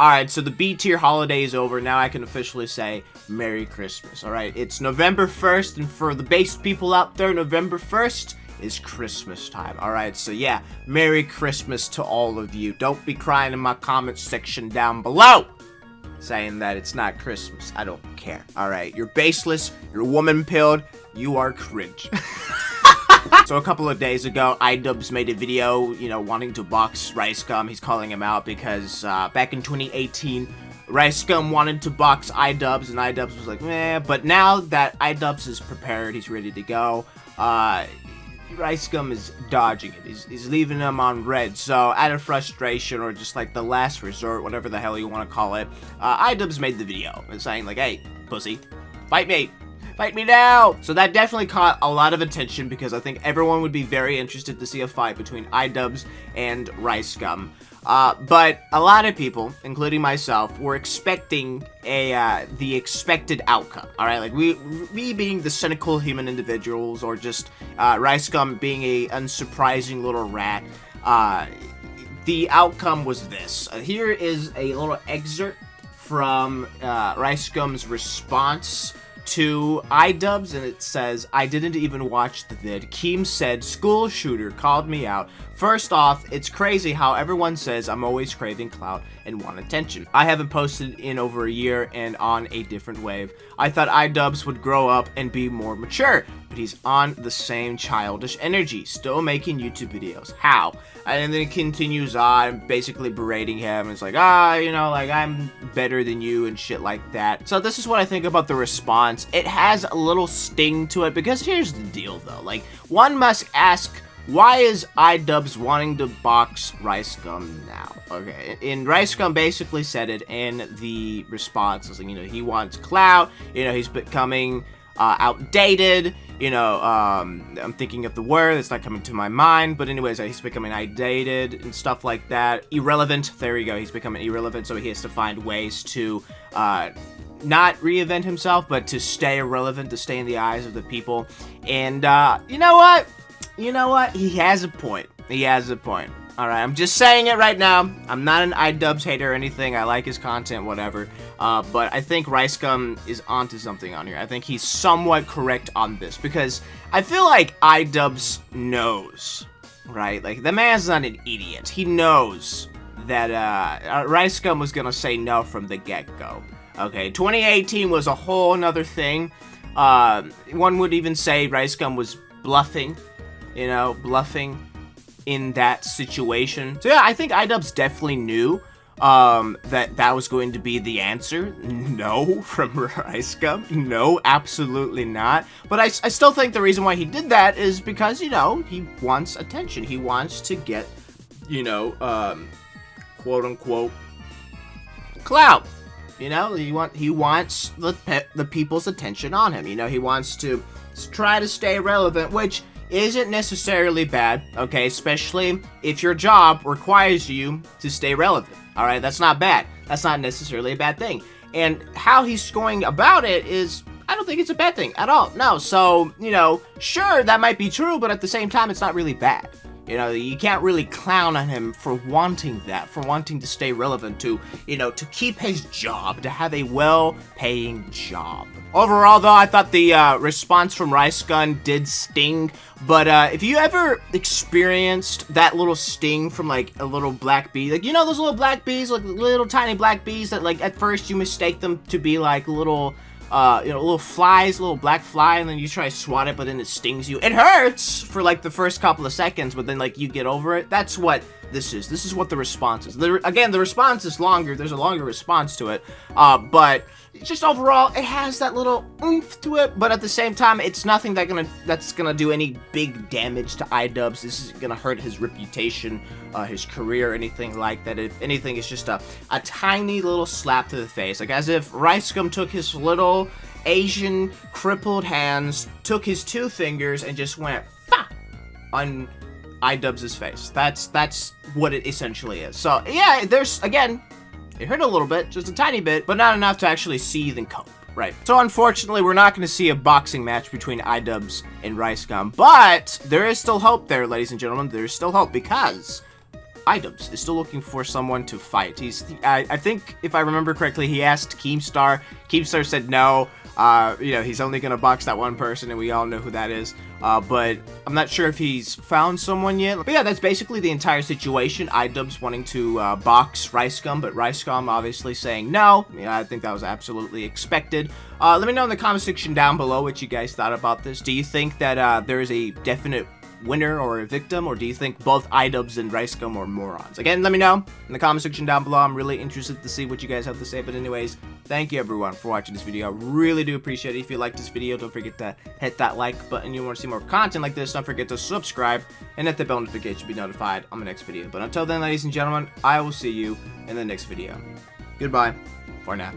Alright, so the B tier holiday is over. Now I can officially say Merry Christmas. Alright, it's November 1st, and for the base people out there, November 1st is Christmas time. Alright, so yeah, Merry Christmas to all of you. Don't be crying in my comment section down below saying that it's not Christmas. I don't care. Alright, you're baseless, you're woman-pilled, you are cringe. So a couple of days ago, Idubbz made a video, wanting to box Ricegum. He's calling him out because back in 2018, Ricegum wanted to box Idubbz, and Idubbz was like, meh. But now that Idubbz is prepared, he's ready to go, Ricegum is dodging it. He's leaving him on red. So out of frustration, or just like the last resort, whatever the hell you want to call it, Idubbz made the video and saying like, hey, pussy, fight me. Fight me now! So that definitely caught a lot of attention because I think everyone would be very interested to see a fight between Idubbz and Ricegum. But a lot of people, including myself, were expecting the expected outcome. Alright, like we being the cynical human individuals, or just Ricegum being a unsurprising little rat, the outcome was this. Here is a little excerpt from Ricegum's response to Idubbz, and it says, I didn't even watch the vid. Keem said, school shooter called me out. First off, it's crazy how everyone says I'm always craving clout and want attention. I haven't posted in over a year and on a different wave. I thought Idubbz would grow up and be more mature, but he's on the same childish energy, still making YouTube videos. How? And then it continues on, basically berating him. It's like, like I'm better than you and shit like that. So this is what I think about the response. It has a little sting to it, because here's the deal though. Like, one must ask, why is Idubbz wanting to box Ricegum now? Okay, and Ricegum basically said it in the response. Like, he wants clout, he's becoming outdated, I'm thinking of the word, it's not coming to my mind, but anyways, he's becoming outdated and stuff like that. Irrelevant, there you go, he's becoming irrelevant, so he has to find ways to, not reinvent himself, but to stay irrelevant, to stay in the eyes of the people. And, you know what? He has a point. He has a point. Alright, I'm just saying it right now. I'm not an Idubbz hater or anything. I like his content, whatever. But I think Ricegum is onto something on here. I think he's somewhat correct on this, because I feel like Idubbz knows, right? Like, the man's not an idiot. He knows that Ricegum was gonna say no from the get-go. Okay, 2018 was a whole nother thing. One would even say Ricegum was bluffing. Bluffing in that situation. So yeah, I think Idubbz definitely knew that was going to be the answer. No, from Ricegum. No, absolutely not. But I still think the reason why he did that is because, he wants attention. He wants to get, quote-unquote, clout. He wants the people's attention on him. He wants to try to stay relevant, which isn't necessarily bad, okay? Especially if your job requires you to stay relevant, alright? That's not bad. That's not necessarily a bad thing. And how he's going about it is, I don't think it's a bad thing at all. No, so, sure, that might be true, but at the same time, it's not really bad. You can't really clown on him for wanting that, for wanting to stay relevant, to keep his job, to have a well-paying job. Overall, though, I thought the response from Ricegum did sting, but if you ever experienced that little sting from, like, a little black bee, like, those little black bees, like, little tiny black bees that, like, at first you mistake them to be, like, little flies, little black fly, and then you try to swat it, but then it stings you. It hurts for, like, the first couple of seconds, but then, like, you get over it. That's what this is. This is what the response is. Again, the response is longer. There's a longer response to it, but just overall, it has that little oomph to it, but at the same time, it's nothing that's gonna do any big damage to Idubbz. This isn't gonna hurt his reputation, his career, anything like that. If anything, it's just a tiny little slap to the face, like as if Ricegum took his little Asian crippled hands, took his two fingers, and just went "Fa!" on Idubbz's face. That's what it essentially is. So yeah, again, it hurt a little bit, just a tiny bit, but not enough to actually seethe and cope, right? So unfortunately, we're not going to see a boxing match between Idubbz and Ricegum, but there is still hope there, ladies and gentlemen. There is still hope, because Idubbz is still looking for someone to fight. I think, if I remember correctly, he asked Keemstar. Keemstar said no. You know, he's only gonna box that one person, and we all know who that is. But I'm not sure if he's found someone yet. But yeah, that's basically the entire situation. Idubbz wanting to box Ricegum, but Ricegum obviously saying no. Yeah, I think that was absolutely expected. Let me know in the comment section down below what you guys thought about this. Do you think that there is a definite winner or a victim, or do you think both Idubbz and Ricegum are morons? Again, let me know in the comment section down below. I'm really interested to see what you guys have to say. But anyways, thank you everyone for watching this video. I really do appreciate it. If you like this video, don't forget to hit that like button. You want to see more content like this, don't forget to subscribe and hit the bell notification to be notified on my next video. But until then, ladies and gentlemen, I will see you in the next video. Goodbye for now.